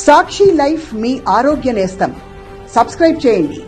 సాక్షి life మీ ఆరోగ్య నేస్తం. Subscribe చేయండి.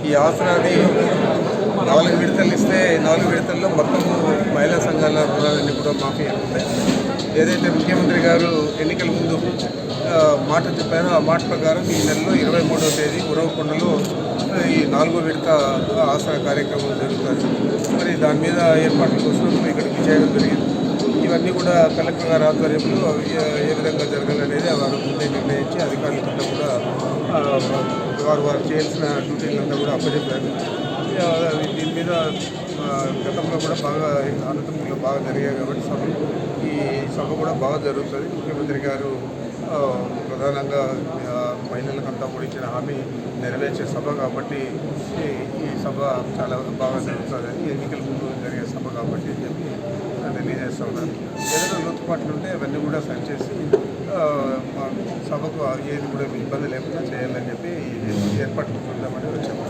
ఈ ఆసనాన్ని 4 విడతలు ఇస్తే 4 విడతల్లో మొత్తము మహిళా సంఘాల రుణాలన్నీ కూడా మాఫీ అవుతాయి. ఏదైతే ముఖ్యమంత్రి గారు ఎన్నికల ముందు మాట చెప్పారో ఆ మాట ప్రకారం ఈ నెలలో 23వ తేదీ ఉరవకొండలో ఈ 4వ విడత ఆసన కార్యక్రమం జరుగుతుంది. మరి దాని మీద ఏర్పాట్ల కోసం ఇక్కడికి చేయడం జరిగింది. ఇవన్నీ కూడా కలెక్టర్ గారి ఆధ్వర్యంలో ఏ విధంగా జరగాలనేది వారు ముందే నిర్ణయించి అధికారులంతా కూడా వారు చేయాల్సిన డ్యూటీలంతా కూడా అప్పచెప్పారు. దీని మీద గతంలో కూడా బాగా అనంతపురంలో బాగా జరిగాయి కాబట్టి ఈ సభ కూడా బాగా జరుగుతుంది. ముఖ్యమంత్రి గారు ప్రధానంగా మహిళలకంతా కూడా ఇచ్చిన హామీ నెరవేర్చే సభ కాబట్టి ఈ సభ చాలా బాగా జరుగుతుందని, ఎన్నికల ముందు జరిగే సభ కాబట్టి అని చెప్పి తెలియజేస్తూ ఉన్నాను. ఏదైనా లోతుపాట్లు ఉంటే అవన్నీ కూడా సరిచేసి సభకు ఏది కూడా ఇబ్బంది లేకుండా చేయాలని చెప్పి ఏర్పాట్లు చూద్దామని వచ్చాము.